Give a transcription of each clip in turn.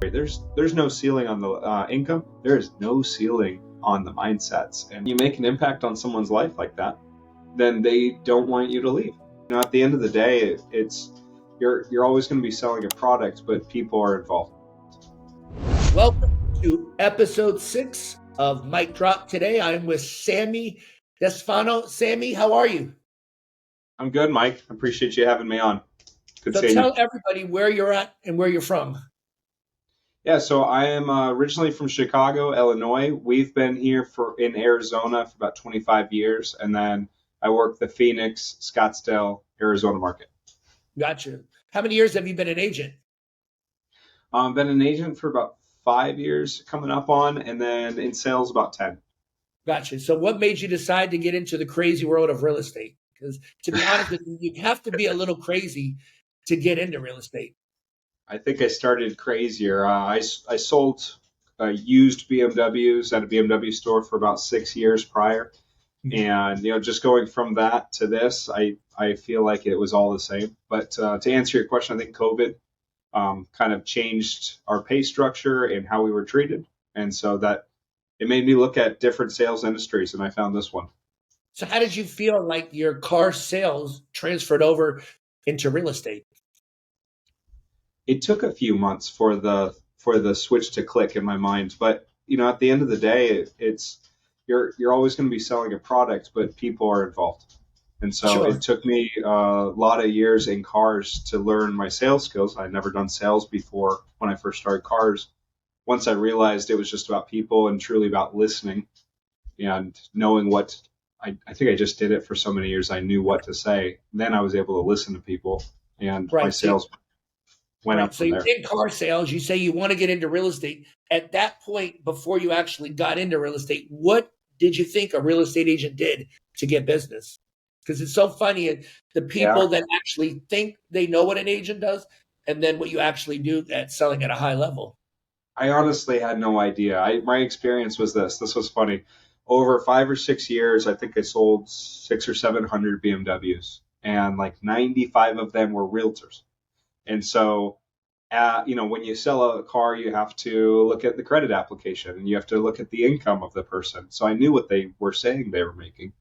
There's no ceiling on the income. There is no ceiling on the mindsets. And you make an impact on someone's life like that, then they don't want you to leave. At the end of the day, it's you're always going to be selling a product, but people are involved. Welcome to episode 6 of Mic Drop. Today I'm with Sammy DeStefano. Sammy, how are you? I'm good, Mike. I appreciate you having me on. Good So seeing tell you. everybody where you're at and where you're from. Yeah, so I am originally from Chicago, Illinois. We've been here in Arizona for about 25 years, and then I work the Phoenix, Scottsdale, Arizona market. Gotcha. How many years have you been an agent? Been an agent for about 5 years coming up on, and then in sales about 10. Gotcha. So what made you decide to get into the crazy world of real estate? Because to be honest with you, you have to be a little crazy to get into real estate. I think I started crazier. I sold used BMWs at a BMW store for about 6 years prior. And, just going from that to this, I feel like it was all the same. But to answer your question, I think COVID kind of changed our pay structure and how we were treated. And so that it made me look at different sales industries, and I found this one. So how did you feel like your car sales transferred over into real estate? It took a few months for the switch to click in my mind, but at the end of the day, it's you're always going to be selling a product, but people are involved. And so Sure. It took me a lot of years in cars to learn my sales skills. I'd never done sales before when I first started cars. Once I realized it was just about people and truly about listening and knowing what I think I just did it for so many years. I knew what to say. Then I was able to listen to people, and my Right. sales went up So from you there. did car sales. You say you want to get into real estate. At that point, before you actually got into real estate, what did you think a real estate agent did to get business? Because it's so funny, the people Yeah. that actually think they know what an agent does, and then what you actually do at selling at a high level. I honestly had no idea. My experience was this. This was funny. Over 5 or 6 years, I think I sold 600 or 700 BMWs, and like 95 of them were realtors. And so, when you sell a car, you have to look at the credit application and you have to look at the income of the person. So I knew what they were saying they were making.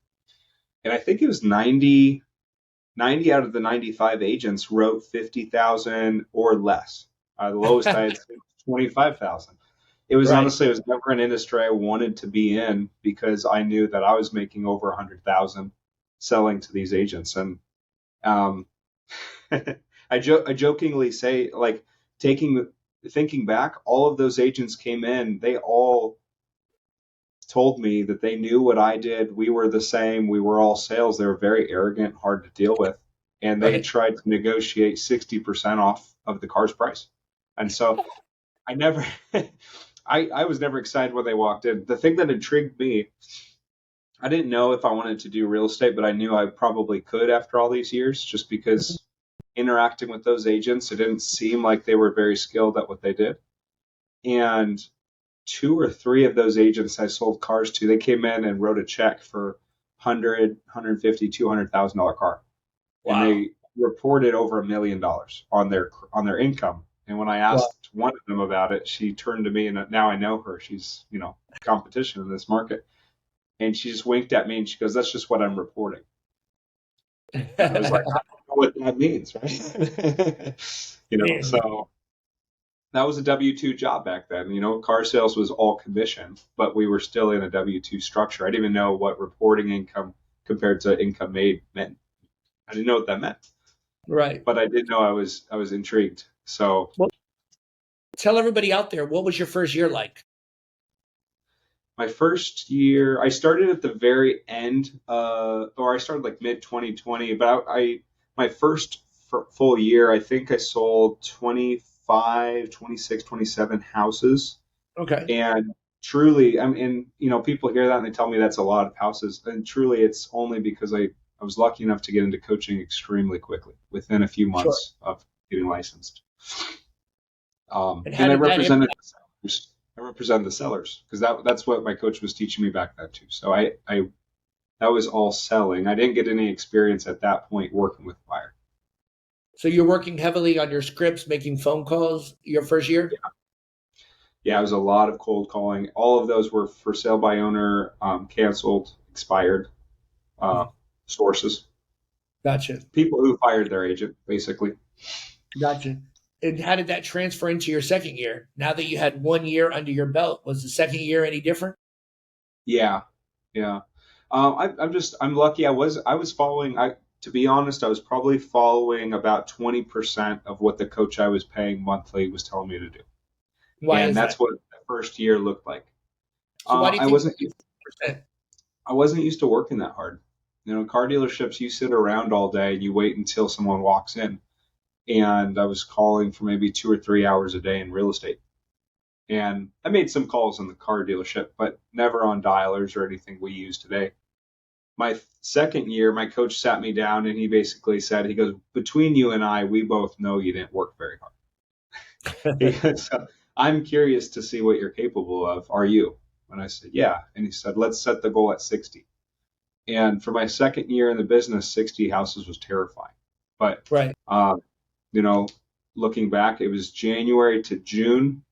And I think it was 90 out of the 95 agents wrote 50,000 or less. The lowest I had seen was 25,000. It was Right. honestly, it was never an industry I wanted to be in because I knew that I was making over 100,000 selling to these agents. And um, I jokingly say, like, thinking back, all of those agents came in. They all told me that they knew what I did. We were the same. We were all sales. They were very arrogant, hard to deal with, and they Right. tried to negotiate 60% off of the car's price. And so I never, I was never excited when they walked in. The thing that intrigued me, I didn't know if I wanted to do real estate, but I knew I probably could after all these years, just because interacting with those agents, it didn't seem like they were very skilled at what they did. And 2 or 3 of those agents I sold cars to, they came in and wrote a check for 100, 150, $200,000 car, and Wow. they reported over $1 million on their income. And when I Wow. asked one of them about it, she turned to me, and now I know her. She's competition in this market, and she just winked at me and she goes, "That's just what I'm reporting." And I was like, "I don't know what that means, right?" Man. So that was a W-2 job back then. Car sales was all commission, but we were still in a W-2 structure. I didn't even know what reporting income compared to income made meant. I didn't know what that meant, Right. but I did know I was intrigued. So Well, tell everybody out there, what was your first year like? my first year, I started at the very end, or I started like mid 2020, but my first full year, I think I sold 25, 26, 27 houses. Okay. And truly, I mean, people hear that and they tell me that's a lot of houses. And truly, it's only because I was lucky enough to get into coaching extremely quickly within a few Sure. months of getting licensed. And how And I did that represented impact? the sellers. I represented the sellers because that's what my coach was teaching me back then too. So I that was all selling. I didn't get any experience at that point working with buyer. So you're working heavily on your scripts, making phone calls your first year? Yeah, it was a lot of cold calling. All of those were for sale by owner, canceled, expired uh, Mhm. sources. Gotcha. People who fired their agent, basically. Gotcha. And how did that transfer into your second year? Now that you had 1 year under your belt, was the second year any different? Yeah, yeah. I'm lucky. I was following. To be honest, I was probably following about 20% of what the coach I was paying monthly was telling me to do, Why and is that's that? what the first year looked like. So why do you I think wasn't it's 50%? I wasn't used to working that hard. Car dealerships, you sit around all day and you wait until someone walks in. And I was calling for maybe 2 or 3 hours a day in real estate. And I made some calls in the car dealership, but never on dialers or anything we use today. My second year, my coach sat me down and he basically said, he goes, between you and I, we both know you didn't work very hard. He goes, I'm curious to see what you're capable of. Are you? And I said, yeah. And he said, let's set the goal at 60. And for my second year in the business, 60 houses was terrifying. But, Right. um, you know, looking back, it was January to June.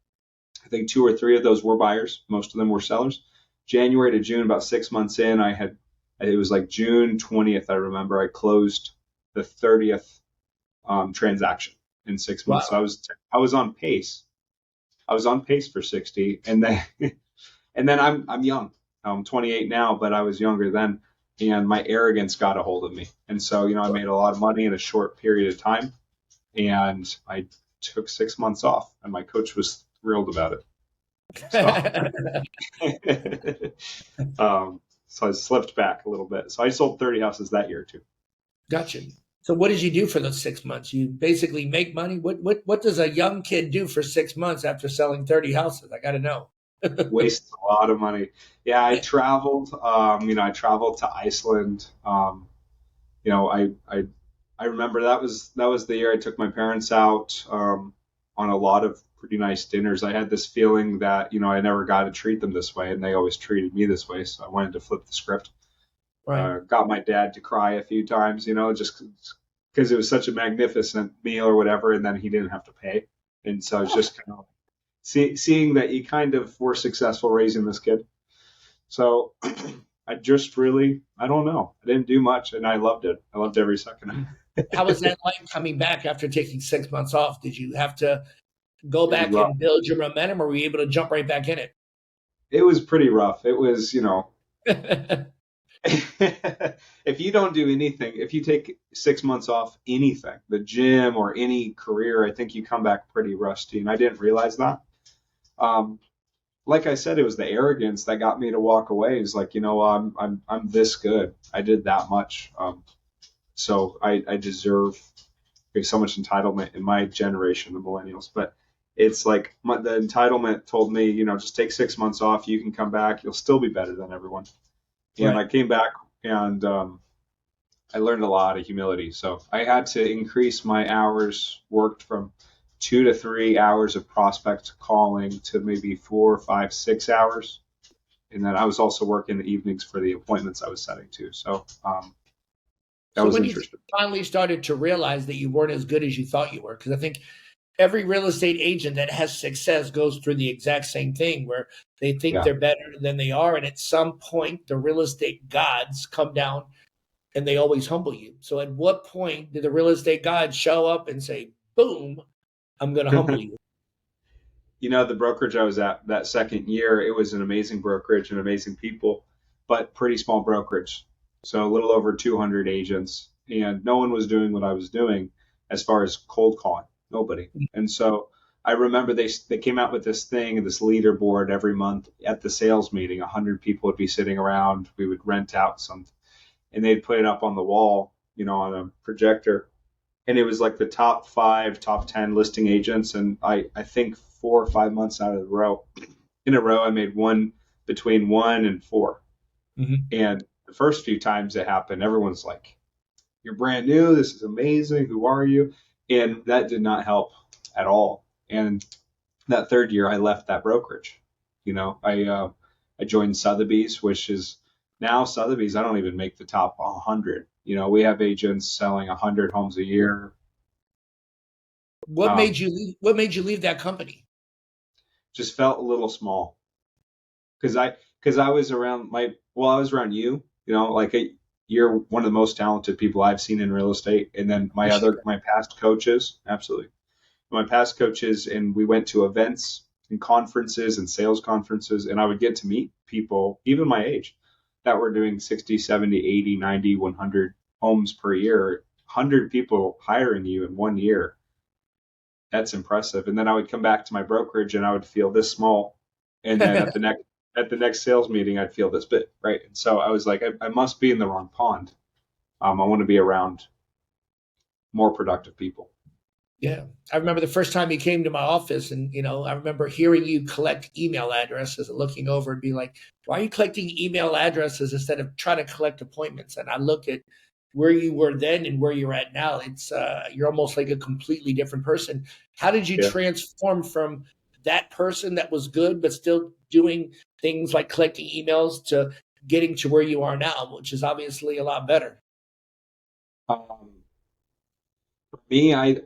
I think 2 or 3 of those were buyers. Most of them were sellers. January to June, about 6 months in, it was like June 20th, I remember, I closed the 30th transaction in 6 months. So Wow. I was on pace. I was on pace for 60. And then I'm young. I'm 28 now, but I was younger then, and my arrogance got a hold of me. And so, I made a lot of money in a short period of time, and I took 6 months off, and my coach was thrilled about it. So, so I slipped back a little bit. So I sold 30 houses that year too. Gotcha. So what did you do for those 6 months? You basically make money. What does a young kid do for 6 months after selling 30 houses? I got to know. Wasted a lot of money. Yeah, I traveled. I traveled to Iceland. You know, I remember that was the year I took my parents out on a lot of pretty nice dinners. I had this feeling that I never got to treat them this way, and they always treated me this way. So I wanted to flip the script. Right. Got my dad to cry a few times, just because it was such a magnificent meal or whatever, and then he didn't have to pay. And so it's just kind of seeing that you kind of were successful raising this kid. So I don't know. I didn't do much, and I loved it. I loved every second. How was that like coming back after taking 6 months off? Did you have to go It was back rough. and build your momentum, or were you able to jump right back in it? It was pretty rough. It was, if you don't do anything, if you take 6 months off anything, the gym or any career, I think you come back pretty rusty. And I didn't realize that. Um, like I said, it was the arrogance that got me to walk away. It's like, I'm this good. I did that much. So I deserve. There's so much entitlement in my generation, the millennials. But it's like the entitlement told me, just take 6 months off. You can come back. You'll still be better than everyone. And Right. I came back and I learned a lot of humility. So I had to increase my hours worked from 2 to 3 hours of prospect calling to maybe 4, 5, 6 hours. And then I was also working the evenings for the appointments I was setting to. So that So was when do you think interesting. you finally started to realize that you weren't as good as you thought you were? Because I think every real estate agent that has success goes through the exact same thing where they think Yeah. they're better than they are. And at some point, the real estate gods come down and they always humble you. So at what point did the real estate gods show up and say, boom, I'm going to humble you? The brokerage I was at that second year, it was an amazing brokerage and amazing people, but pretty small brokerage. So a little over 200 agents, and no one was doing what I was doing as far as cold calling. Nobody. And so I remember they came out with this thing, this leaderboard every month at the sales meeting. 100 people would be sitting around. We would rent out some, and they'd put it up on the wall, on a projector, and it was like the top 5, top 10 listing agents. And I think 4 or 5 months out of the row, in a row, I made one between 1 and 4. Mm-hmm. And the first few times it happened, everyone's like, "You're brand new. This is amazing. Who are you?" And that did not help at all. And that third year, I left that brokerage. I joined Sotheby's, which is now Sotheby's. I don't even make the top 100. We have agents selling 100 homes a year. What Um, made you leave? What made you leave that company? just felt a little small because I was around I was around you, like you're one of the most talented people I've seen in real estate. And then Appreciate my past coaches, absolutely. My past coaches, and we went to events and conferences and sales conferences, and I would get to meet people, even my age, that were doing 60, 70, 80, 90, 100 homes per year. 100 people hiring you in 1 year. That's impressive. And then I would come back to my brokerage and I would feel this small. And then that. at the next sales meeting, I'd feel this big, right? And so I was like, I must be in the wrong pond. I want to be around more productive people. Yeah. I remember the first time you came to my office, and I remember hearing you collect email addresses and looking over and be like, why are you collecting email addresses instead of trying to collect appointments? And I look at where you were then and where you're at now. It's you're almost like a completely different person. How did you Yeah. transform from that person that was good but still doing things like collecting emails to getting to where you are now, which is obviously a lot better? Um, for me, I'm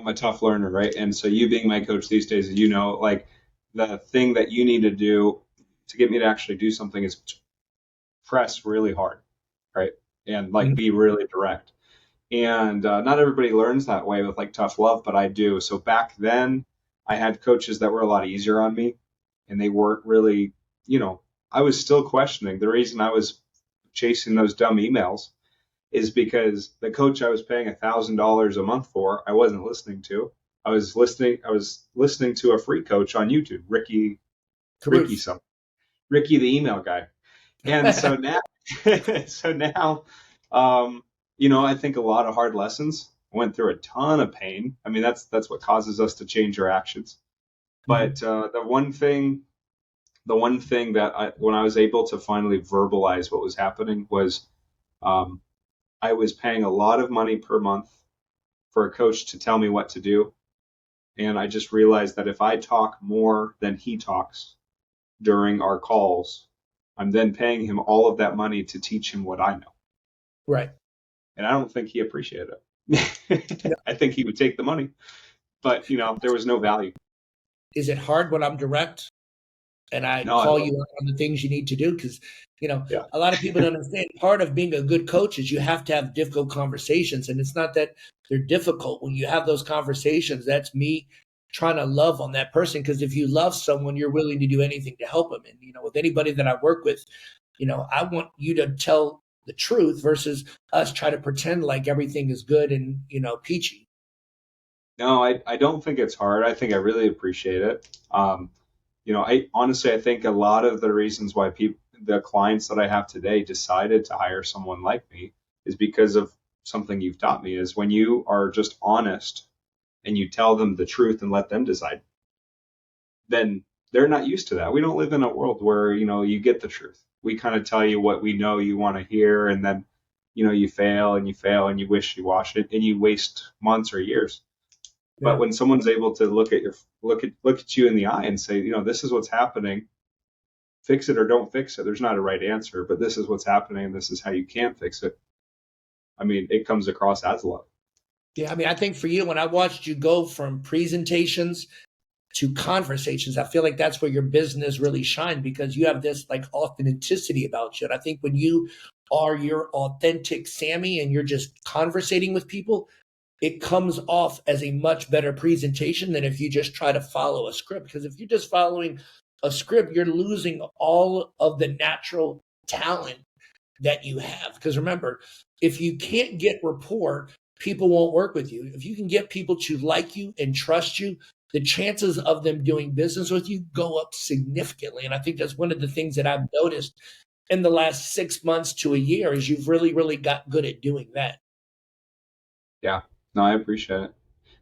a tough learner, right? And so you being my coach these days, like the thing that you need to do to get me to actually do something is press really hard, right? And like Mhm. be really direct. And not everybody learns that way with like tough love, but I do. So back then, I had coaches that were a lot easier on me, and they weren't really, I was still questioning. The reason I was chasing those dumb emails is because the coach I was paying $1,000 a month for, I wasn't listening to. I was listening to a free coach on YouTube, Ricky Caruth. something, Ricky the email guy. And so now, so now, um, I think a lot of hard lessons. I went through a ton of pain. I mean, that's what causes us to change our actions. Mhm. But the one thing that when I was able to finally verbalize what was happening was, um, I was paying a lot of money per month for a coach to tell me what to do, and I just realized that if I talk more than he talks during our calls, I'm then paying him all of that money to teach him what I know. Right. And I don't think he appreciated it. I think he would take the money, but there was no value. Is it hard when I'm direct and I No, I call love you out on the things you need to do? Because, it. a lot of people don't understand part of being a good coach is you have to have difficult conversations. And it's not that they're difficult. When you have those conversations, that's me trying to love on that person. Because if you love someone, you're willing to do anything to help them. And, with anybody that I work with, I want you to tell the truth versus us try to pretend like everything is good and, peachy. No, I don't think it's hard. I think I really appreciate it. I honestly, I think a lot of the reasons why the clients that I have today decided to hire someone like me is because of something you've taught me is when you are just honest and you tell them the truth and let them decide, then they're not used to that. We don't live in a world where, you get the truth. We kind of tell you what we know you want to hear, and then, you fail and you fail and you wish you wash it and you waste months or years. But Yeah. when someone's able to look at you in the eye and say, this is what's happening, fix it or don't fix it. There's not a right answer, but this is what's happening and this is how you can fix it. I mean, it comes across as love. Yeah. I mean, I think for you, when I watched you go from presentations to conversations, I feel like that's where your business really shined because you have this like authenticity about you. And I think when you are your authentic Sammy and you're just conversating with people, it comes off as a much better presentation than if you just try to follow a script. Because if you're just following a script, you're losing all of the natural talent that you have. Because remember, if you can't get rapport, people won't work with you. If you can get people to like you and trust you, the chances of them doing business with you go up significantly. And I think that's one of the things that I've noticed in the last 6 months to a year is you've really, really got good at doing that. Yeah, no, I appreciate it.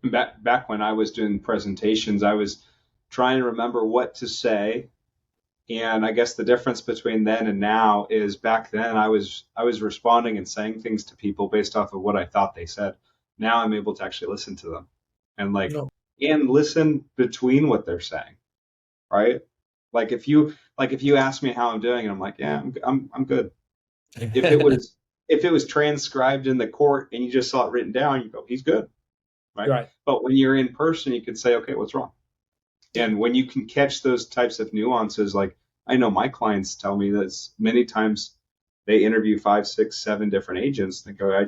And back when I was doing presentations, I was trying to remember what to say. And I guess the difference between then and now is back then I was responding and saying things to people based off of what I thought they said. Now I'm able to actually listen to them and No. listen between what they're saying, right? Like if you ask me how I'm doing and I'm like, yeah, I'm good. If it was if it was transcribed in the court and you just saw it written down, you go, he's good, right? Right. But when you're in person, you could say, okay, what's wrong? Yeah. And when you can catch those types of nuances, like I know my clients tell me that many times they interview 5, 6, 7 different agents. They go,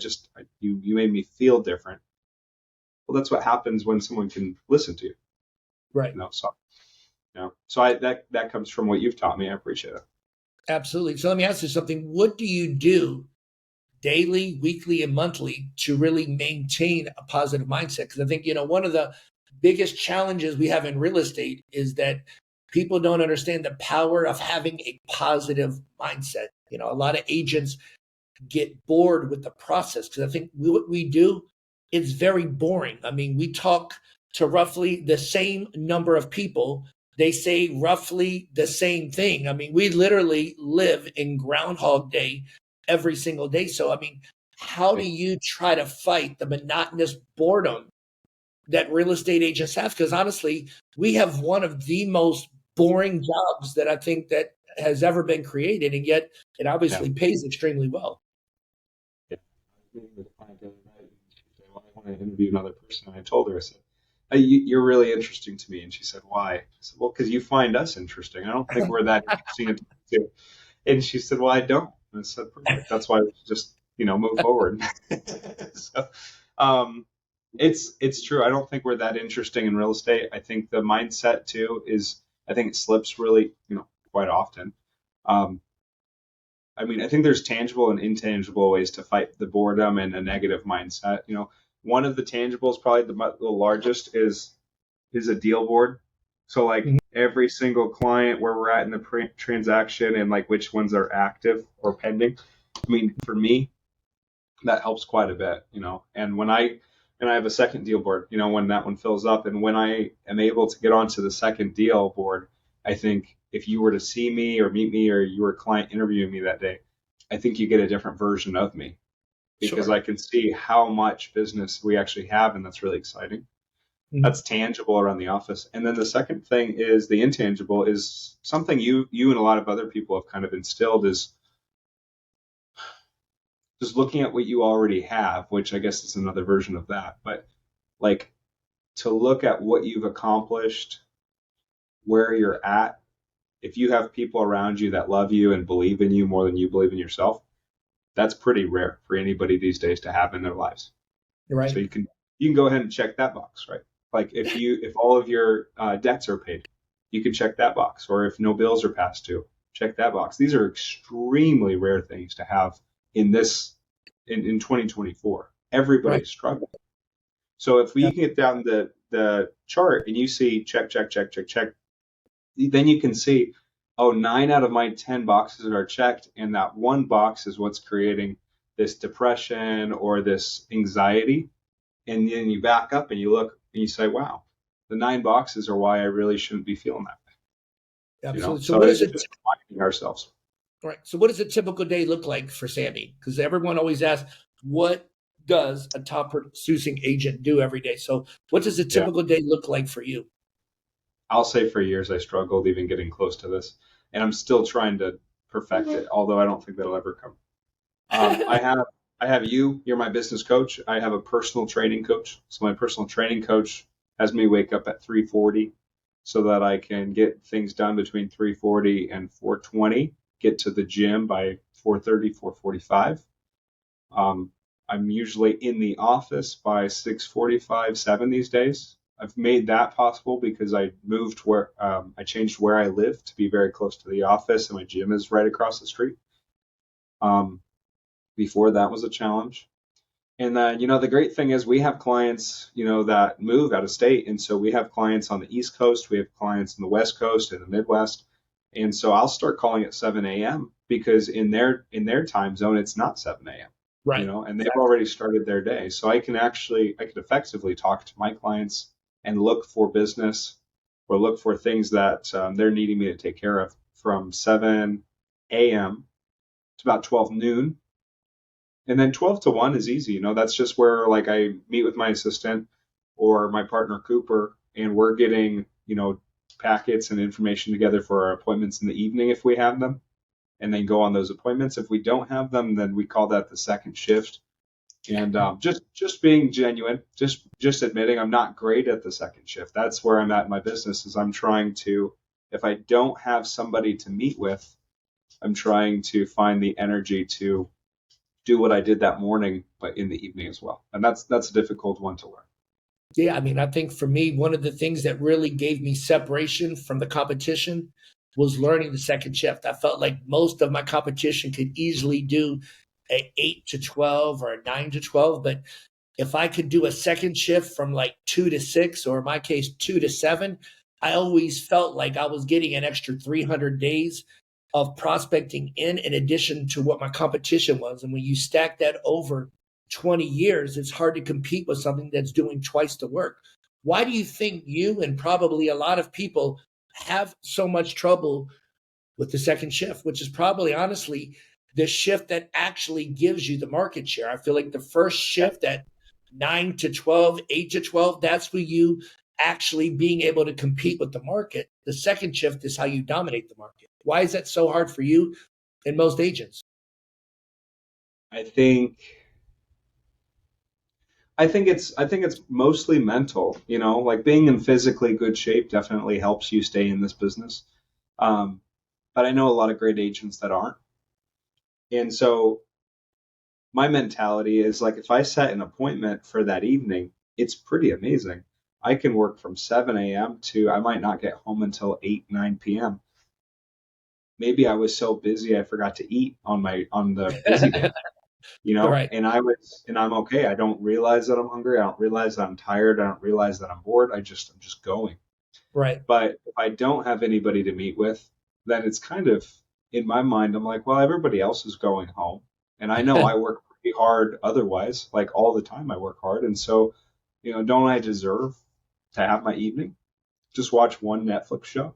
you made me feel different. Well, that's what happens when someone can listen to you. Right. So that comes from what you've taught me. I appreciate it. Absolutely. So let me ask you something. What do you do daily, weekly, and monthly to really maintain a positive mindset? Because I think, one of the biggest challenges we have in real estate is that people don't understand the power of having a positive mindset. A lot of agents get bored with the process because I think what we do is very boring. I mean, we talk to roughly the same number of people. They say roughly the same thing. I mean, we literally live in Groundhog Day every single day. So, I mean, how do you try to fight the monotonous boredom that real estate agents have? Because honestly, we have one of the most boring jobs that I think that has ever been created, and yet it Yeah. obviously pays extremely well. Yeah. I was meeting with a client the other night, and she said, "Well, I want to interview another person." And I told her, I said, "Hey, you're really interesting to me." And she said, "Why?" I said, "Well, because you find us interesting. I don't think we're that interesting to talk to." And she said, "Well, I don't." And I said, "Perfect. That's why we should just move forward." So, um, it's true. I don't think we're that interesting in real estate. I think the mindset too is I think it slips really quite often. Um, I mean, I think there's tangible and intangible ways to fight the boredom and a negative mindset. One of the tangibles, probably the largest, is a deal board. So like Mhm. every single client, where we're at in the transaction, and like which ones are active or pending. I mean, for me, that helps quite a bit. And I have a second deal board, when that one fills up, and when I am able to get onto the second deal board, I think if you were to see me or meet me, or you were a client interviewing me that day, I think you get a different version of me because Sure. I can see how much business we actually have, and that's really exciting. Mhm. That's tangible around the office. And then the second thing is the intangible, is something you and a lot of other people have kind of instilled, is just looking at what you already have, which I guess is another version of that. But like, to look at what you've accomplished, where you're at, if you have people around you that love you and believe in you more than you believe in yourself, that's pretty rare for anybody these days to have in their lives. You're So right. you can go ahead and check that box, right? Like if all of your debts are paid, you can check that box. Or if no bills are passed due, check that box. These are extremely rare things to have in 2024. Right. Everybody's struggling. So if we get down the chart and you see check, check, check, check, check, then you can see, oh, 9 out of my 10 boxes are checked, and that one box is what's creating this depression or this anxiety. And then you back up and you look and you say, wow, the 9 boxes are why I really shouldn't be feeling that way. Absolutely. So So what is it's it? just reminding ourselves. Right. So what does a typical day look like for Sammy? Because everyone always asks, what does a top producing agent do every day? So what does a Yeah. typical day look like for you? I'll say for years I struggled even getting close to this, and I'm still trying to perfect it, although I don't think that'll ever come. Um, I have I have you. You're my business coach. I have a personal training coach. So my personal training coach has me wake up at 3:40 so that I can get things done between 3:40 and 4:20. Get to the gym by 4:30, 4:45. Um, I'm usually in the office by 6:45, 7 these days. I've made that possible because I changed where I live to be very close to the office, and my gym is right across the street. Um, Before that was a challenge. And then, the great thing is we have clients, that move out of state. And so we have clients on the East Coast, we have clients on the West Coast and the Midwest. And so I'll start calling at 7 a.m. because in their time zone, it's not 7 a.m. Right. And they've already started their day. So I can effectively talk to my clients and look for business or look for things that they're needing me to take care of from 7 a.m. to about 12 noon. And then 12 to 1 is easy. That's just where like I meet with my assistant or my partner Cooper, and we're getting, packets and information together for our appointments in the evening if we have them, and then go on those appointments. If we don't have them, then we call that the second shift. And just being genuine, just admitting I'm not great at the second shift. That's where I'm at in my business. Is I'm trying to, if I don't have somebody to meet with, I'm trying to find the energy to do what I did that morning, but in the evening as well. And that's a difficult one to learn. Yeah, I mean, I think for me, one of the things that really gave me separation from the competition was learning the second shift. I felt like most of my competition could easily do a 8 to 12 or a 9 to 12, but if I could do a second shift from like 2 to 6, or in my case, 2 to 7, I always felt like I was getting an extra 300 days of prospecting in addition to what my competition was. And when you stack that over 20 years, it's hard to compete with something that's doing twice the work. Why do you think you and probably a lot of people have so much trouble with the second shift, which is probably honestly the shift that actually gives you the market share? I feel like the first shift at 9 to 12, 8 to 12, that's where you actually being able to compete with the market. The second shift is how you dominate the market. Why is that so hard for you and most agents? I think I think it's mostly mental, like being in physically good shape definitely helps you stay in this business. Um, but I know a lot of great agents that aren't. And so my mentality is like if I set an appointment for that evening, it's pretty amazing. I can work from 7 a.m. to I might not get home until 8, 9 p.m. Maybe I was so busy I forgot to eat on the busy day, Right, and I'm okay. I don't realize that I'm hungry. I don't realize that I'm tired. I don't realize that I'm bored. I'm just going. right. But if I don't have anybody to meet with, then it's kind of in my mind, I'm like, well, everybody else is going home. And I know I work pretty hard otherwise, like all the time I work hard. And so, don't I deserve to have my evening? Just watch one Netflix show,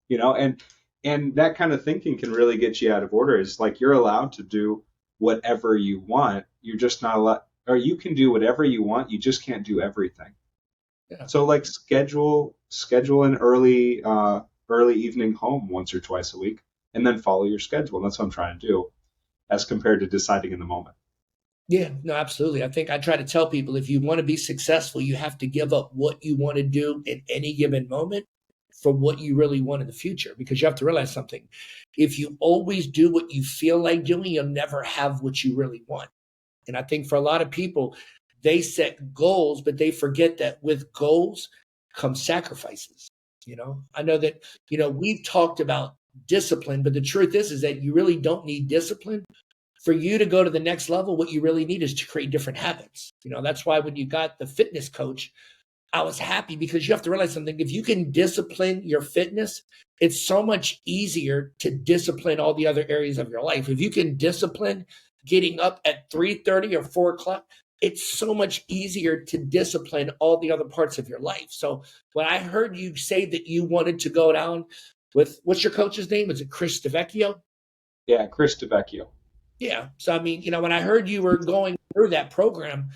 you know, and that kind of thinking can really get you out of order. Is like you're allowed to do whatever you want. You're just not allowed, or you can do whatever you want. You just can't do everything. Yeah. So like schedule an early evening home once or twice a week, and then follow your schedule. And that's what I'm trying to do, as compared to deciding in the moment. Yeah, no, absolutely. I think I try to tell people if you want to be successful, you have to give up what you want to do at any given moment for what you really want in the future. Because you have to realize something. If you always do what you feel like doing, you'll never have what you really want. And I think for a lot of people, they set goals, but they forget that with goals come sacrifices. I know that, we've talked about discipline, but the truth is that you really don't need discipline for you to go to the next level. What you really need is to create different habits. That's why when you got the fitness coach, I was happy, because you have to realize something. If you can discipline your fitness, it's so much easier to discipline all the other areas of your life. If you can discipline getting up at 3:30 or 4 o'clock, it's so much easier to discipline all the other parts of your life. So when I heard you say that you wanted to go down with, what's your coach's name? Is it Chris DeVecchio? Yeah, Chris DeVecchio. Yeah. So I mean, when I heard you were going through that program,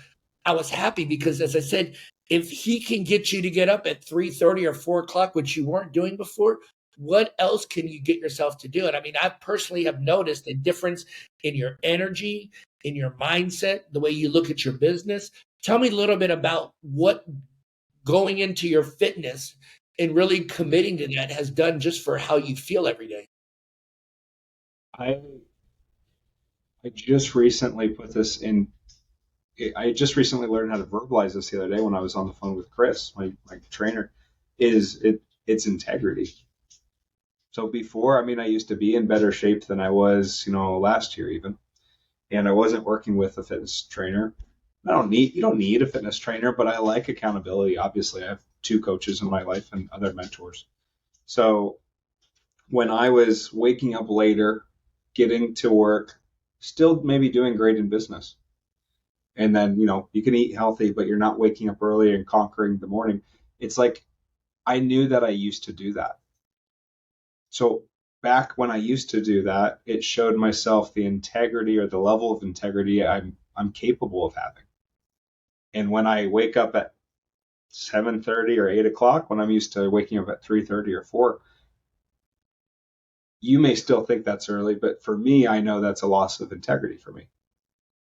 I was happy, because as I said, if he can get you to get up at 3:30 or 4 o'clock, which you weren't doing before, what else can you get yourself to do? And I mean, I personally have noticed a difference in your energy, in your mindset, the way you look at your business. Tell me a little bit about what going into your fitness and really committing to that has done just for how you feel every day. I I just recently put this in. I just recently learned how to verbalize this the other day when I was on the phone with Chris, my trainer. It's integrity. So before, I mean, I used to be in better shape than I was, last year even, and I wasn't working with a fitness trainer. You don't need a fitness trainer, but I like accountability. Obviously, I have two coaches in my life and other mentors. So when I was waking up later, getting to work, still maybe doing great in business, and then you can eat healthy, but you're not waking up early and conquering the morning. It's like I knew that I used to do that. So back when I used to do that, it showed myself the integrity, or the level of integrity I'm capable of having. And when I wake up at 7:30 or 8 o'clock, when I'm used to waking up at 3:30 or 4, you may still think that's early, but for me, I know that's a loss of integrity for me.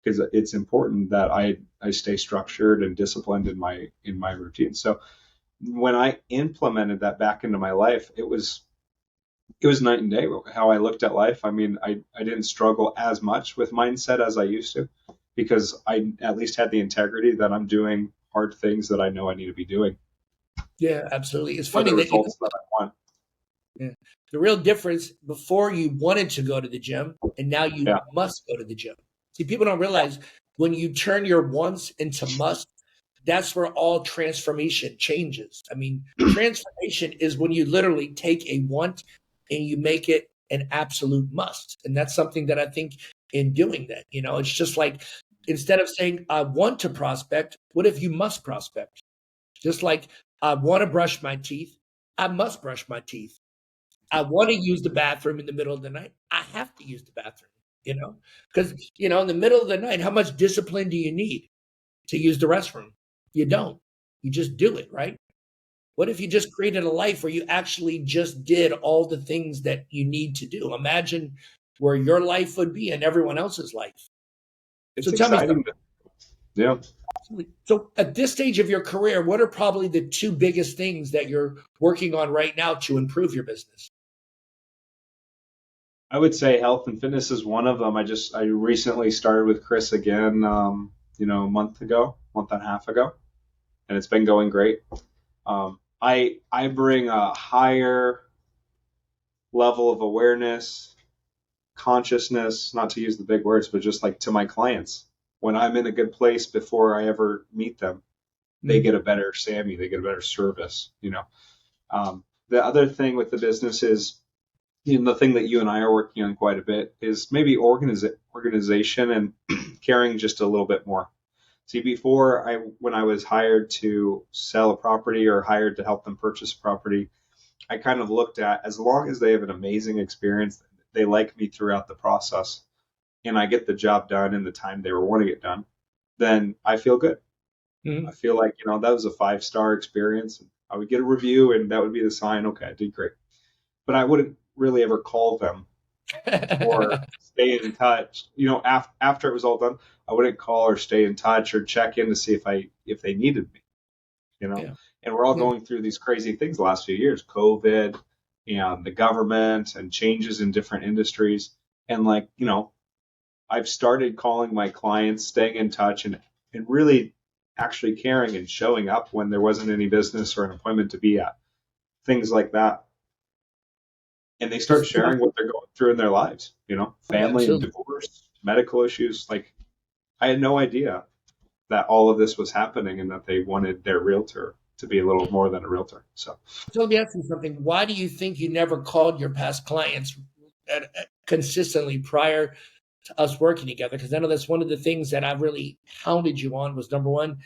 because it's important that I stay structured and disciplined in my routine. So when I implemented that back into my life, it was night and day how I looked at life. I mean, I didn't struggle as much with mindset as I used to because I at least had the integrity that I'm doing hard things that I know I need to be doing Yeah, absolutely. It's for funny the that results that I want. yeah, the real difference before you wanted to go to the gym and now you Yeah, must go to the gym. See, people don't realize when you turn your wants into must, that's where all transformation changes. I mean, transformation is when you literally take a want and you make it an absolute must. And that's something that I think in doing that, it's just like instead of saying, I want to prospect, what if you must prospect? Just like I want to brush my teeth, I must brush my teeth. I want to use the bathroom in the middle of the night. I have to use the bathroom, because, in the middle of the night, how much discipline do you need to use the restroom? You don't. You just do it, right? What if you just created a life where you actually just did all the things that you need to do? Imagine where your life would be and everyone else's life. So it's tell me exciting. something. Yeah, So at this stage of your career, what are probably the two biggest things that you're working on right now to improve your business? I would say health and fitness is one of them. I recently started with Chris again, a month and a half ago, and it's been going great. I bring a higher level of awareness, consciousness, not to use the big words, but just like to my clients. When I'm in a good place before I ever meet them, they Mm. get a better Sammy, they get a better service. The other thing with the business is, the thing that you and I are working on quite a bit is maybe organization and caring just a little bit more. See, before when I was hired to sell a property or hired to help them purchase a property, I kind of looked at as long as they have an amazing experience, they like me throughout the process, and I get the job done in the time they were wanting it done, then I feel good. I Mm. feel like, that was a 5-star experience. I would get a review, and that would be the sign, okay, I did great. But I wouldn't really ever call them or stay in touch. After it was all done, I wouldn't call or stay in touch or check in to see if they needed me. You know, Yeah. and we're all Yeah. going through these crazy things the last few years, COVID and the government and changes in different industries. And I've started calling my clients, staying in touch, and really actually caring and showing up when there wasn't any business or an appointment to be at, things like that. And they start It's, sharing what they're going through in their lives, oh, family and absolutely. divorce, medical issues. Like, I had no idea that all of this was happening and that they wanted their realtor to be a little more than a realtor. So So let me ask you something. Why do you think you never called your past clients consistently prior to us working together? Because I know that's one of the things that I really hounded you on was number one,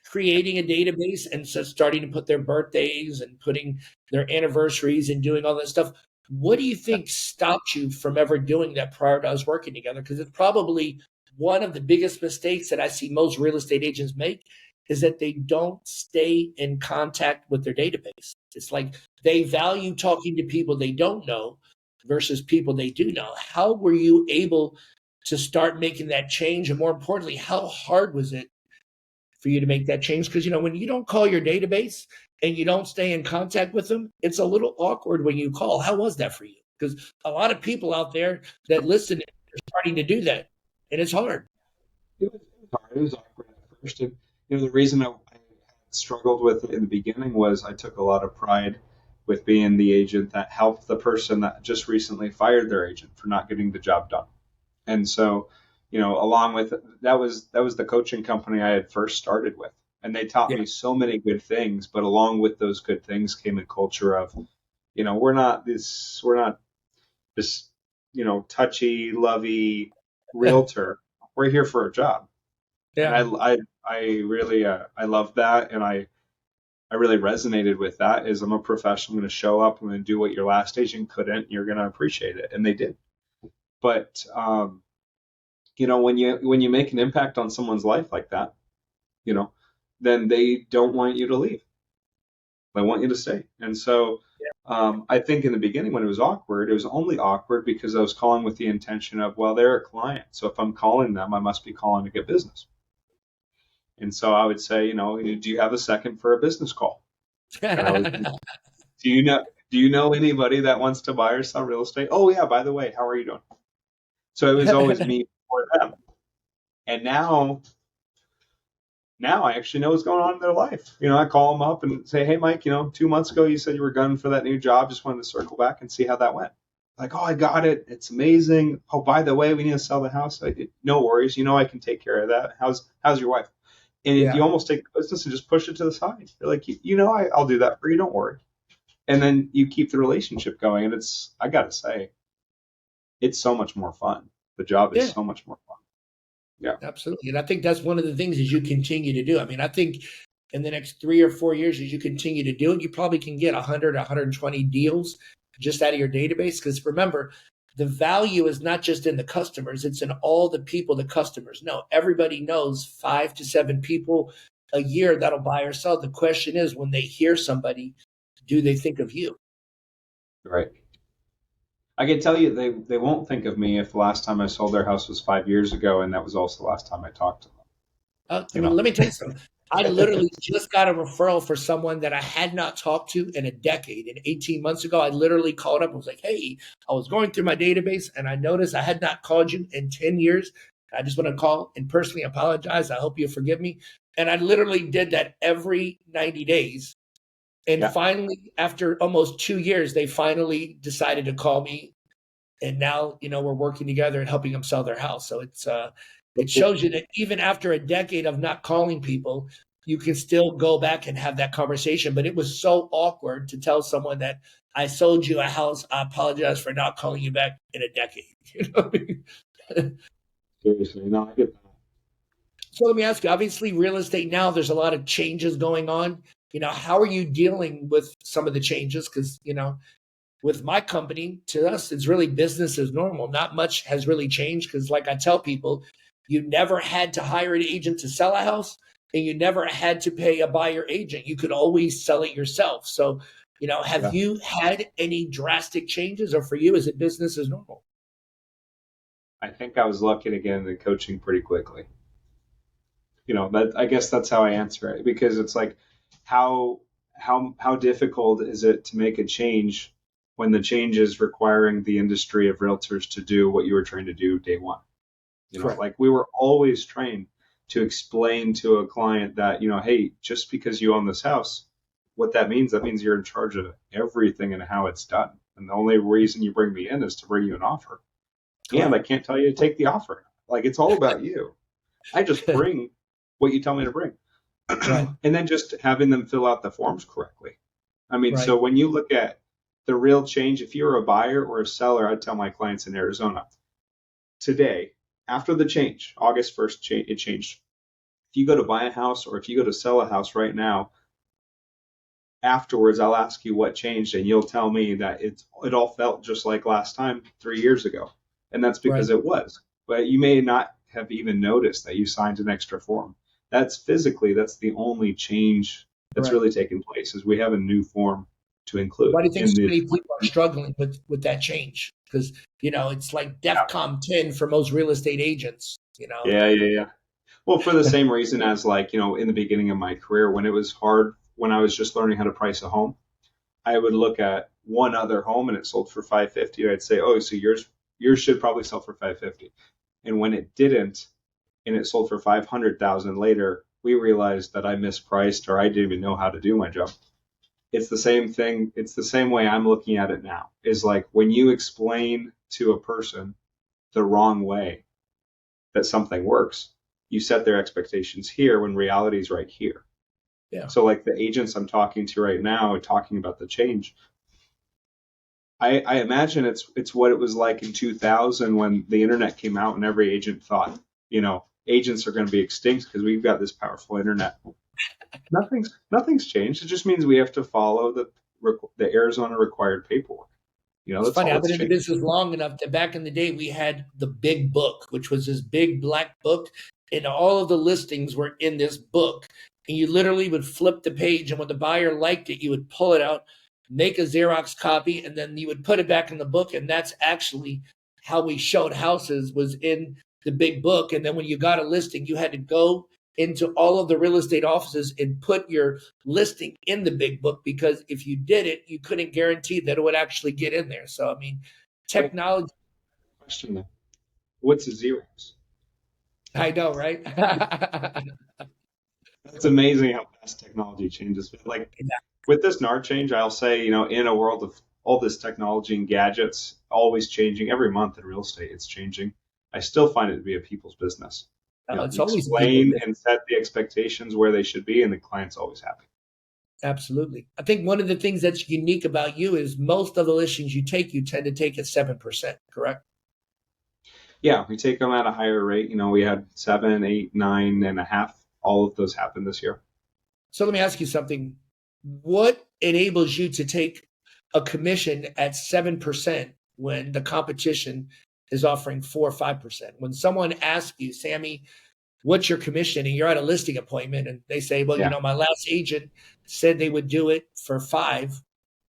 creating a database and so starting to put their birthdays and putting their anniversaries and doing all that stuff. What do you think stopped you from ever doing that prior to us working together? Because it's probably one of the biggest mistakes that I see most real estate agents make is that they don't stay in contact with their database. It's like they value talking to people they don't know versus people they do know. How were you able to start making that change? And more importantly, how hard was it for you to make that change? Because, when you don't call your database and you don't stay in contact with them, it's a little awkward when you call. How was that for you? Because a lot of people out there that listen are starting to do that, and it's hard. it was hard. It was awkward at first. And, the reason I struggled with it in the beginning was I took a lot of pride with being the agent that helped the person that just recently fired their agent for not getting the job done. And so, along with that was the coaching company I had first started with. And they taught Yeah. me so many good things, but along with those good things came a culture of, we're not this, touchy, lovey realtor. We're here for a job. And Yeah. I really, I love that. And I really resonated with that is I'm a professional. I'm going to show up. I'm going to do what your last agent couldn't. You're going to appreciate it. And they did. But, when you make an impact on someone's life like that, you know, then they don't want you to leave. They want you to stay. And so I think in the beginning when it was only awkward because I was calling with the intention of, well, they're a client. So if I'm calling them, I must be calling to get business. And so I would say, do you have a second for a business call? And I was, do you know anybody that wants to buy or sell real estate? Oh yeah, by the way, how are you doing? So it was always me for them. And now I actually know what's going on in their life. I call them up and say, hey, Mike, 2 months ago you said you were gunning for that new job. Just wanted to circle back and see how that went. Like, oh, I got it. It's amazing. Oh, by the way, we need to sell the house. No worries. I can take care of that. How's your wife? And Yeah. you almost take the business and just push it to the side. You're like, I'll do that for you. Don't worry. And then you keep the relationship going. And I got to say, it's so much more fun. The job is Yeah. so much more fun. Yeah. Absolutely. And I think that's one of the things as you continue to do. I mean, I think in the next 3 or 4 years, as you continue to do it, you probably can get 100, 120 deals just out of your database. Because remember, the value is not just in the customers, it's in all the people the customers know. Everybody knows 5 to 7 people a year that'll buy or sell. The question is, when they hear somebody, do they think of you? Right. I can tell you they won't think of me if the last time I sold their house was 5 years ago, and that was also the last time I talked to them. I mean, let me tell you something. I literally just got a referral for someone that I had not talked to in a decade. And 18 months ago, I literally called up and was like, hey, I was going through my database and I noticed I had not called you in 10 years. I just want to call and personally apologize. I hope you forgive me. And I literally did that every 90 days. And Yeah. finally, after almost 2 years, they finally decided to call me. And now, we're working together and helping them sell their house. So it shows you that even after a decade of not calling people, you can still go back and have that conversation. But it was so awkward to tell someone that I sold you a house. I apologize for not calling you back in a decade. You know what I mean? Seriously, no, I get that. So let me ask you, obviously real estate now, there's a lot of changes going on. How are you dealing with some of the changes? Because, with my company, to us, it's really business as normal. Not much has really changed because, like I tell people, you never had to hire an agent to sell a house and you never had to pay a buyer agent. You could always sell it yourself. So, have Yeah. you had any drastic changes, or for you, is it business as normal? I think I was lucky to get into coaching pretty quickly. I guess that's how I answer it, because it's like, how how difficult is it to make a change when the change is requiring the industry of realtors to do what you were trying to do day one? Correct. Like we were always trained to explain to a client that, hey, just because you own this house, that means you're in charge of everything and how it's done. And the only reason you bring me in is to bring you an offer. And I Correct. can't tell you to take the offer. Like, it's all about you. I just bring what you tell me to bring. Right. And then just having them fill out the forms correctly. I mean, so Right. when you look at the real change, if you're a buyer or a seller, I'd tell my clients in Arizona today, after the change, August 1st, it changed. If you go to buy a house or if you go to sell a house right now, afterwards I'll ask you what changed, and you'll tell me that it all felt just like last time 3 years ago. And that's Right. because it was. But you may not have even noticed that you signed an extra form. That's the only change that's Right. really taken place, is we have a new form to include Why do you think in so the. many people are struggling with that change? Because, it's like DEFCON 10 for most real estate agents. Yeah, yeah, yeah. Well, for the same reason as, like, in the beginning of my career, when it was hard, when I was just learning how to price a home, I would look at one other home and it sold for 550. I'd say, oh, so yours should probably sell for 550. And when it didn't, and it sold for 500,000 later, we realized that I mispriced, or I didn't even know how to do my job. It's the same thing. It's the same way I'm looking at it now. Is like, when you explain to a person the wrong way that something works, you set their expectations here when reality is right here. Yeah. So, like, the agents I'm talking to right now, talking about the change, I imagine it's what it was like in 2000 when the internet came out and every agent thought, agents are going to be extinct because we've got this powerful internet. Nothing's changed. It just means we have to follow the Arizona required paperwork. It's That's funny. all I've that's been in the changed. business long enough that back in the day, we had the big book, which was this big black book, and all of the listings were in this book. And you literally would flip the page, and when the buyer liked it, you would pull it out. make a Xerox copy, and then you would put it back in the book. And that's actually how we showed houses, was in the big book. And then when you got a listing, you had to go into all of the real estate offices and put your listing in the big book, because if you did it, you couldn't guarantee that it would actually get in there. So, I mean, Wait, technology, question though. What's a Xerox? I know, right? It's amazing how fast technology changes. But like with this NAR change, I'll say, in a world of all this technology and gadgets always changing every month in real estate, it's changing. I still find it to be a people's business. It's You always a people. explain and set the expectations where they should be, and the client's always happy. Absolutely. I think one of the things that's unique about you is most of the listings you tend to take at 7%, correct? Yeah, we take them at a higher rate. We had 7, 8, 9.5. All of those happened this year. So let me ask you something. What enables you to take a commission at 7% when the competition is offering 4 or 5%? When someone asks you, Sammy, what's your commission? And you're at a listing appointment and they say, well, Yeah, my last agent said they would do it for 5.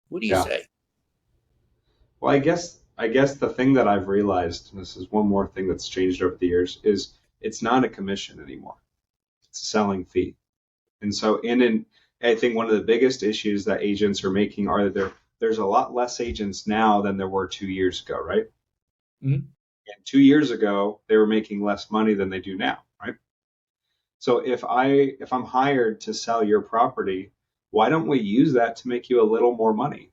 What do you yeah. say? Well, I guess the thing that I've realized, and this is one more thing that's changed over the years, is it's not a commission anymore. It's a selling fee. And so I think one of the biggest issues that agents are making are that there's a lot less agents now than there were 2 years ago, right? Mhm. And 2 years ago, they were making less money than they do now, right? So if I'm hired to sell your property, why don't we use that to make you a little more money?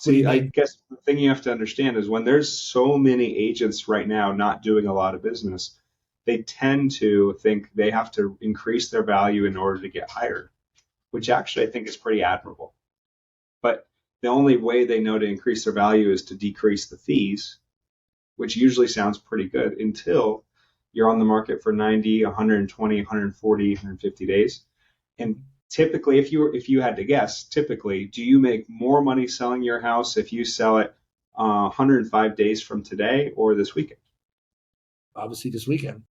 What do you See, I mean? guess the thing you have to understand is when there's so many agents right now not doing a lot of business, they tend to think they have to increase their value in order to get hired, which actually I think is pretty admirable. But the only way they know to increase their value is to decrease the fees, which usually sounds pretty good until you're on the market for 90, 120, 140, 150 days. And typically, if you had to guess, typically, do you make more money selling your house if you sell it 105 days from today or this weekend? Obviously this weekend.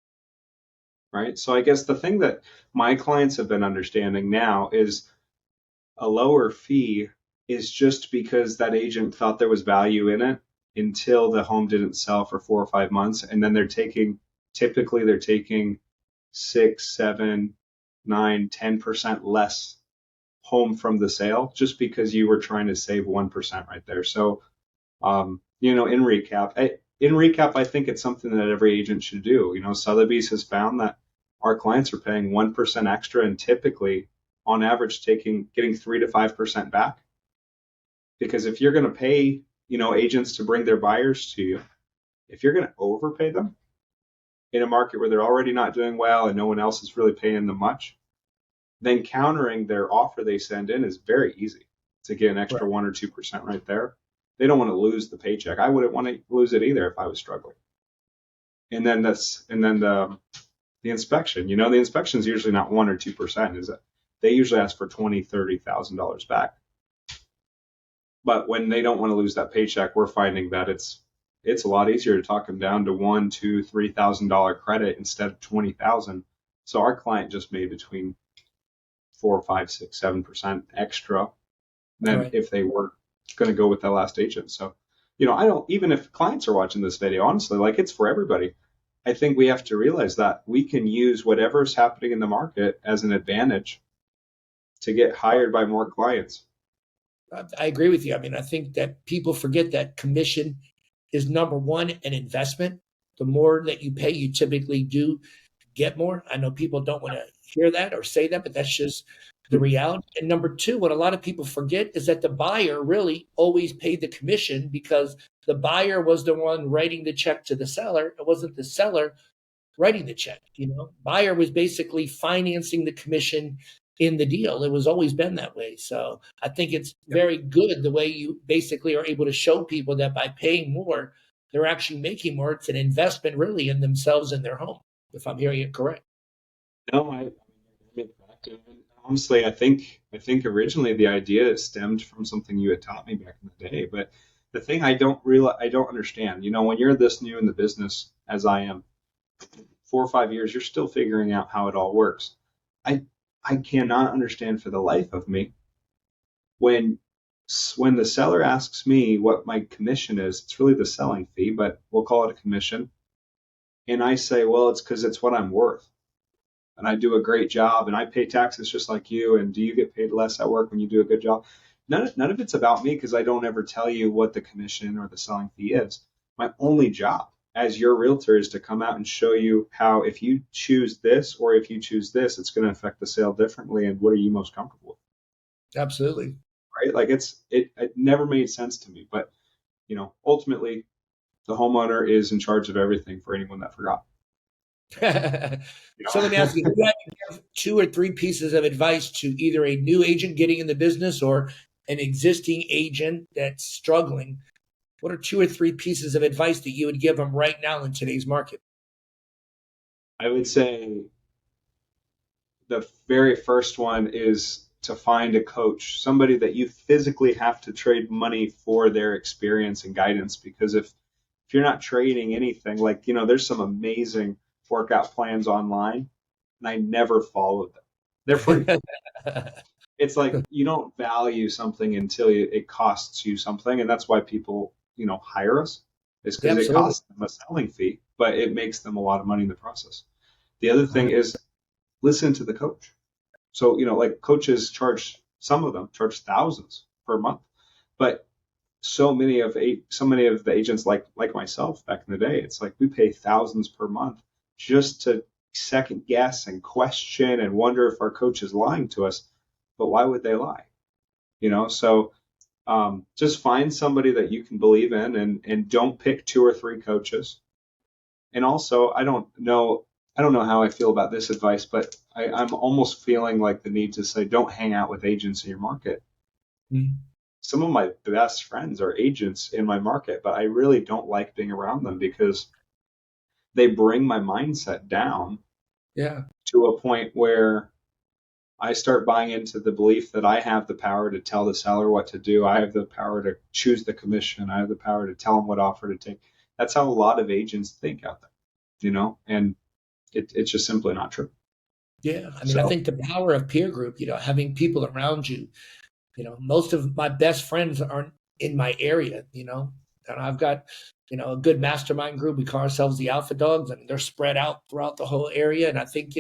Right. So I guess the thing that my clients have been understanding now is a lower fee is just because that agent thought there was value in it until the home didn't sell for 4 or 5 months. And then typically they're taking 6, 7, 9, 10% less home from the sale just because you were trying to save 1% right there. So, in recap, I think it's something that every agent should do. Sotheby's has found that our clients are paying 1% extra and typically on average getting 3 to 5% back. Because if you're going to pay, agents to bring their buyers to you, if you're going to overpay them in a market where they're already not doing well and no one else is really paying them much, then countering their offer they send in is very easy to get an extra 1 or 2% right there. They don't want to lose the paycheck. I wouldn't want to lose it either if I was struggling. And then the inspection. The inspection is usually not 1 or 2%, is it? They usually ask for $20,000, $30,000 back. But when they don't want to lose that paycheck, we're finding that it's a lot easier to talk them down to $1,000, $2,000, $3,000 credit instead of 20,000. So our client just made between 4, 5, 6, 7% extra than if they were going to go with that last agent. So, I don't, even if clients are watching this video, honestly, like it's for everybody. I think we have to realize that we can use whatever's happening in the market as an advantage to get hired by more clients. I agree with you. I mean, I think that people forget that commission is number one, an investment. The more that you pay, you typically do get more. I know people don't want to hear that or say that, but that's just the reality. And number two, what a lot of people forget is that the buyer really always paid the commission because the buyer was the one writing the check to the seller. It wasn't the seller writing the check. Buyer was basically financing the commission in the deal. It was always been that way. So I think it's very good the way you basically are able to show people that by paying more, they're actually making more. It's an investment really in themselves and their home, if I'm hearing it correct. No, I get back to it. Honestly, I think originally the idea stemmed from something you had taught me back in the day. But the thing I don't understand, when you're this new in the business as I am, 4 or 5 years, you're still figuring out how it all works. I I cannot understand for the life of me when when the seller asks me what my commission is, it's really the selling fee, but we'll call it a commission. And I say, well, it's because it's what I'm worth. And I do a great job and I pay taxes just like you. And do you get paid less at work when you do a good job? None of it's about me because I don't ever tell you what the commission or the selling fee is. My only job as your realtor is to come out and show you how if you choose this or if you choose this, it's going to affect the sale differently. And what are you most comfortable with? Absolutely. Right? Like it never made sense to me. But ultimately the homeowner is in charge of everything for anyone that forgot. So let me ask you, if you had to give 2 or 3 pieces of advice to either a new agent getting in the business or an existing agent that's struggling, what are 2 or 3 pieces of advice that you would give them right now in today's market? I would say the very first one is to find a coach, somebody that you physically have to trade money for their experience and guidance. Because if you're not trading anything, like, there's some amazing workout plans online, and I never followed them. They're free. It's like you don't value something until it costs you something, and that's why people, hire us, is because it Absolutely. costs them a selling fee, but it makes them a lot of money in the process. The other thing is listen to the coach. So, like coaches some of them charge thousands per month, but so many of the agents like myself back in the day, it's like we pay thousands per month just to second guess and question and wonder if our coach is lying to us. But why would they lie? So just find somebody that you can believe in, and don't pick 2 or 3 coaches. And also, I don't know how I feel about this advice, but I'm almost feeling like the need to say, don't hang out with agents in your market. Mm-hmm. Some of my best friends are agents in my market, but I really don't like being around them because they bring my mindset down to a point where I start buying into the belief that I have the power to tell the seller what to do. I have the power to choose the commission. I have the power to tell them what offer to take. That's how a lot of agents think out there, and it's just simply not true. Yeah. I mean, I So think the power of peer group, having people around you, most of my best friends aren't in my area, and I've got, a good mastermind group. We call ourselves the Alpha Dogs, and they're spread out throughout the whole area. And I think,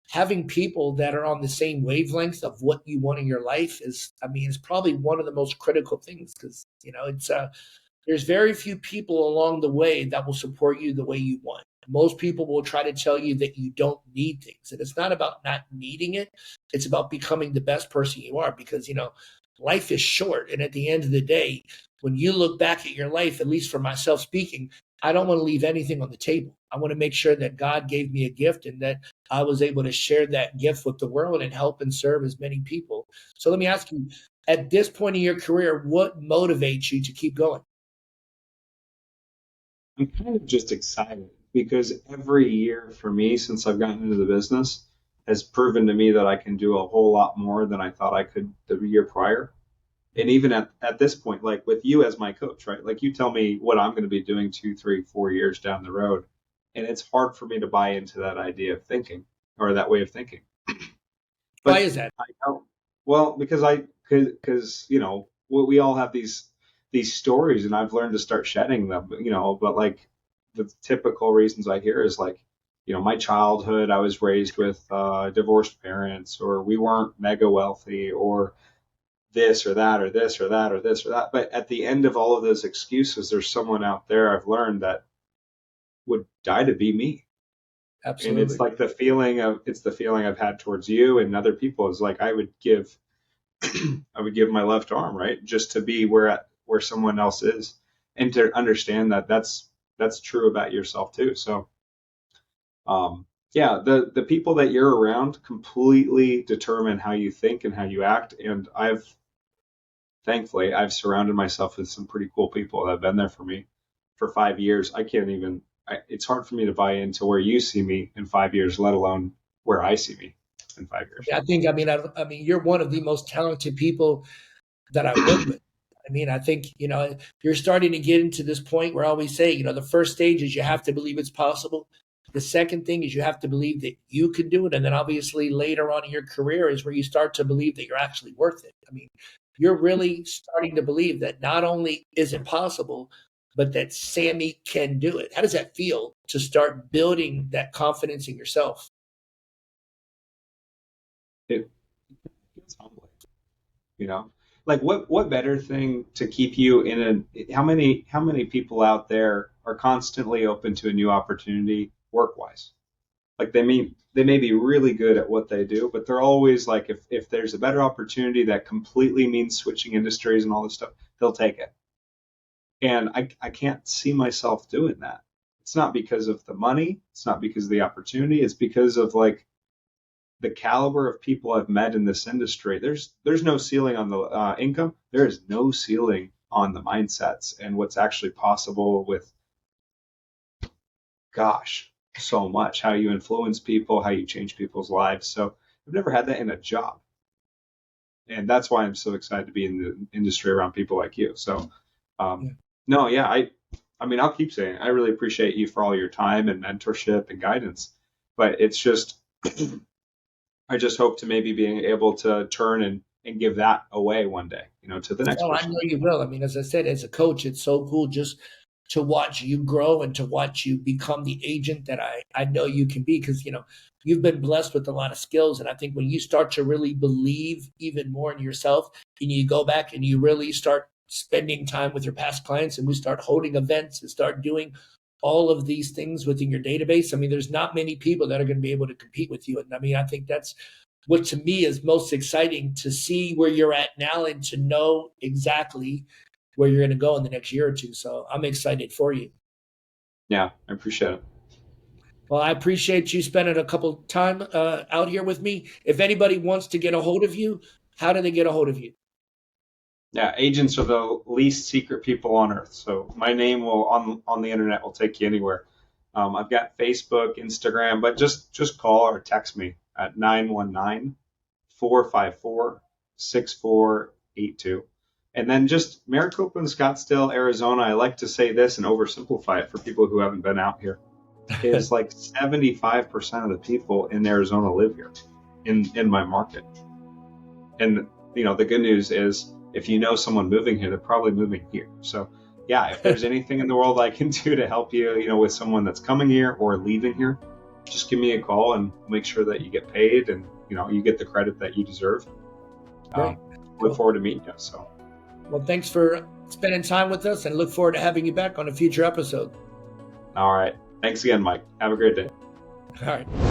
having people that are on the same wavelength of what you want in your life is probably one of the most critical things because, there's very few people along the way that will support you the way you want. Most people will try to tell you that you don't need things. And it's not about not needing it. It's about becoming the best person you are because, life is short. And at the end of the day, when you look back at your life, at least for myself speaking, I don't want to leave anything on the table. I want to make sure that God gave me a gift and that I was able to share that gift with the world and help and serve as many people. So let me ask you, at this point in your career, what motivates you to keep going? I'm kind of just excited because every year for me since I've gotten into the business has proven to me that I can do a whole lot more than I thought I could the year prior. And even at this point, like with you as my coach, right? Like you tell me what I'm going to be doing 2, 3, 4 years down the road. And it's hard for me to buy into that idea of thinking or that way of thinking. Why But is that? I don't, well, because we all have these stories and I've learned to start shedding them, but like the typical reasons I hear is like, my childhood, I was raised with divorced parents, or we weren't mega wealthy, or this or that, or this or that, or this or that. But at the end of all of those excuses, there's someone out there I've learned that would die to be me. And it's Absolutely. like it's the feeling I've had towards you and other people is like I would give I would give my left arm, right, just to be where someone else is, and to understand that that's true about yourself too. So, yeah, the people that you're around completely determine how you think and how you act. And thankfully, I've surrounded myself with some pretty cool people that have been there for me for 5 years. I can't even. It's hard for me to buy into where you see me in 5 years, let alone where I see me in 5 years. I think, you're one of the most talented people that I work with. I think, you're starting to get into this point where I always say, the first stage is you have to believe it's possible. The second thing is you have to believe that you can do it. And then obviously later on in your career is where you start to believe that you're actually worth it. you're really starting to believe that not only is it possible, but that Sammy can do it. How does that feel to start building that confidence in yourself? It, it's humbling, you know. Like what better thing to keep you in a how many people out there are constantly open to a new opportunity work wise? Like they may be really good at what they do, but they're always like if there's a better opportunity that completely means switching industries and all this stuff, they'll take it. And I can't see myself doing that. It's not because of the money, it's not because of the opportunity, it's because of like the caliber of people I've met in this industry. There's no ceiling on the income. There is no ceiling on the mindsets and what's actually possible with, gosh, so much. How you influence people, how you change people's lives. So I've never had that in a job, and that's why I'm so excited to be in the industry around people like you. So, Yeah. no, yeah, I mean, I'll keep saying it. I really appreciate you for all your time and mentorship and guidance, but it's just. I just hope to maybe being able to turn and give that away one day, to the next Oh, I person. know you will. I mean, as I said, as a coach, it's so cool just to watch you grow and to watch you become the agent that I know you can be because, you've been blessed with a lot of skills. And I think when you start to really believe even more in yourself and you go back and you really start spending time with your past clients and we start holding events and start doing all of these things within your database, I mean, there's not many people that are going to be able to compete with you. And I mean, I think that's what to me is most exciting to see where you're at now and to know exactly where you're going to go in the next year or two. So I'm excited for you. Yeah, I appreciate it. Well, I appreciate you spending a couple time out here with me. If anybody wants to get a hold of you, how do they get a hold of you? Yeah, agents are the least secret people on earth. So my name will on the internet will take you anywhere. I've got Facebook, Instagram, but just call or text me at 919-454-6482. And then just Maricopa and Scottsdale, Arizona. I like to say this and oversimplify it for people who haven't been out here. Is like 75% of the people in Arizona live here in my market. And the good news is if you know someone moving here, they're probably moving here. So yeah, if there's anything in the world I can do to help you, with someone that's coming here or leaving here, just give me a call and make sure that you get paid and you get the credit that you deserve. Great. Look forward to meeting you. So, well, thanks for spending time with us and look forward to having you back on a future episode. all right. Thanks again, Mike. Have a great day. All right.